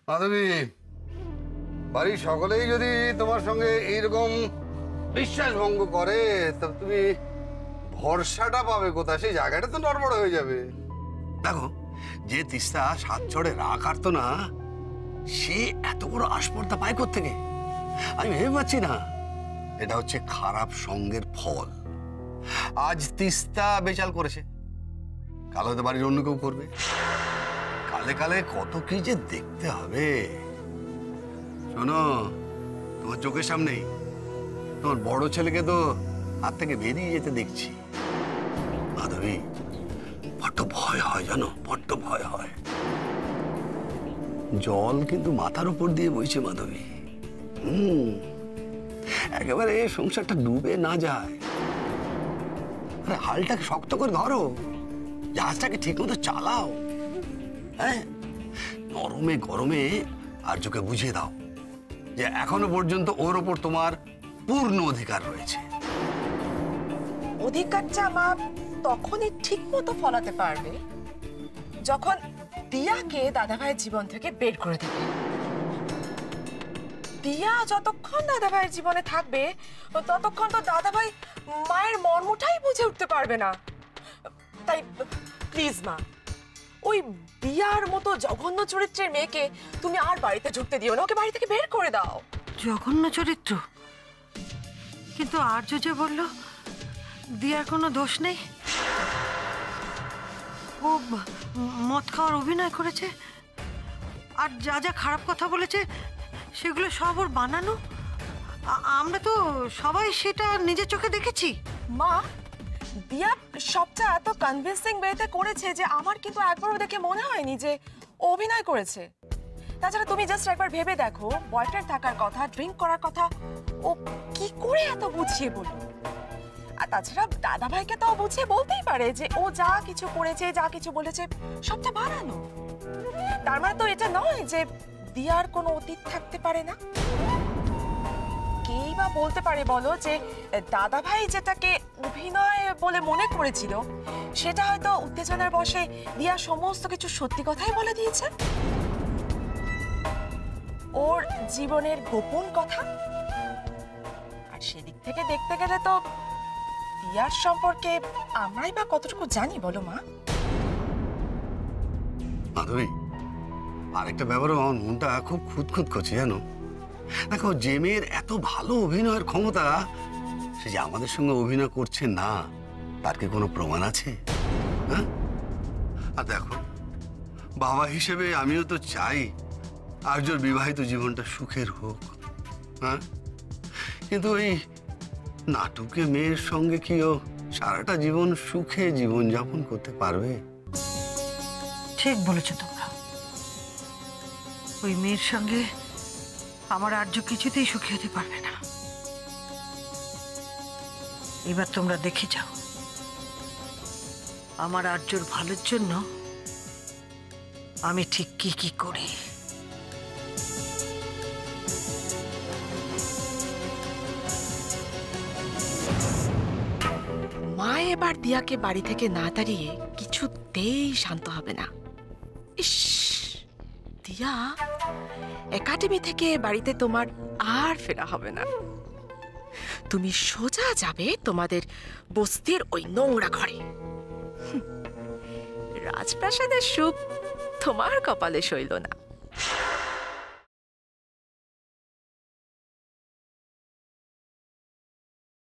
মাধবী, বাড়ির সকলেই যদি তোমার সঙ্গে এইরকম বিশ্বাস ভঙ্গ করে, তবে তুমি ভরসাটা পাবে কোথায়? সেই জায়গাটা তো নড়বড় হয়ে যাবে। দেখো, যে তিস্তা সাত চড়ে রাগ কাটতো না, সে এত বড় আসপর্দা পায় কোত্থেকে? আমি ভেবে পাচ্ছি না। এটা হচ্ছে খারাপ সঙ্গের ফল। আজ তিস্তা বেচাল করেছে, কাল হয়তো বাড়ির অন্য কেউ করবে। কালে কালে কত কি যে দেখতে হবে। শোনো, তোমার চোখের সামনেই তোমার বড় ছেলেকে তো হাত থেকে বেরিয়ে যেতে দেখছি। মাধবী, বড্ড ভয় হয় জানো, বড্ড ভয় হয়। জল কিন্তু মাথার উপর দিয়ে বইছে মাধবী। একেবারে সংসারটা ডুবে না যায়। আরে হালটাকে শক্ত করে ধরো, জাহাজটাকে ঠিক মতো চালাও। হ্যাঁ, নরমে গরমে আর্যকে বুঝিয়ে দাও যে এখনো পর্যন্ত ওর ওপর তোমার পূর্ণ অধিকার রয়েছে। অধিকারটা মা তখনই ঠিক মতো ফলাতে পারবে যখন দিয়াকে দাদাভাইয়ের জীবন থেকে বের করে দেবে। দিয়া যতক্ষণ দাদাভাইয়ের জীবনে থাকবে ততক্ষণ তো দাদাভাই মায়ের মর্মটাই বুঝে উঠতে পারবে না। তাই প্লিজ মা, ওই দিয়ার মতো জঘন্য চরিত্রের মেয়েকে তুমি আর বাড়িতে ঢুকতে দিও না, ওকে বাড়ি থেকে বের করে দাও। জঘন্য চরিত্র? কিন্তু আর্য যে বলল দিয়ার কোনো দোষ নেই, ও মদ খাওয়ার অভিনয় করেছে, আর যা যা খারাপ কথা বলেছে সেগুলো সব ওর বানানো। আমরা তো সবাই সেটা নিজের চোখে দেখেছি। মা, দিয়া সবটা এত কনভিন্সিং ওয়েতে করেছে যে আমার কিন্তু একবারও দেখে মনে হয়নি যে ও অভিনয় করেছে। তাছাড়া তুমি জাস্ট একবার ভেবে দেখো, বয়ফ্রেন্ড থাকার কথা, ড্রিঙ্ক করার কথা, ও কি করে এত বুঝিয়ে বলল? আর তাছাড়া দাদা ভাইকে তো বুঝিয়ে বলতেই পারে যে ও যা কিছু করেছে, যা কিছু বলেছে সবটা বানানো। তার মানে তো এটা নয় যে দিয়ার কোনো অতীত থাকতে পারে না। কেই বা বলতে পারে বলো যে দাদা ভাই যেটাকে অভিনয় বলে মনে করেছিল সেটা হয়তো উত্তেজনার বশে দিয়া সমস্ত কিছু সত্যি কথাই বলে দিয়েছে, ওর জীবনের গোপন কথা। আর সেদিক থেকে দেখতে গেলে তো দিয়ার সম্পর্কে আমরাই বা কতটুকু জানি বলো মা? মাধবী, আরেকটা ব্যাপারও আমার মনটা খুব খুঁতখুত করছে জানো। দেখো, যে মেয়ের এত ভালো অভিনয়ের ক্ষমতা, সে যে আমাদের সঙ্গে অভিনয় করছে না, তার কি কোনো প্রমাণ আছে? হ্যাঁ, আর দেখো, বাবা হিসেবে আমিও তো চাই আর্যর বিবাহিত জীবনটা সুখের হোক। হ্যাঁ, কিন্তু এই নাটুকে মেয়ের সঙ্গে কি ও সারাটা জীবন সুখে জীবন যাপন করতে পারবে? ঠিক বলেছো তোমরা। ওই মেয়ের সঙ্গে আমার আর্য কিছুতেই সুখী হতে পারবে না। এবার তোমরা দেখে যাও, আমার আর্যর ভালোর জন্য আমি ঠিক কি কি করি। মা এবার দিয়াকে বাড়ি থেকে না তাড়িয়ে কিছুতেই শান্ত হবে না। ইস, দিয়া, একাডেমি থেকে বাড়িতে তোমার আর ফেরা হবে না। তুমি সোজা যাবে তোমাদের বস্তির ওই নোংরা ঘরে। রাজপ্রাসাদের সুখ তোমার কপালে সইল না।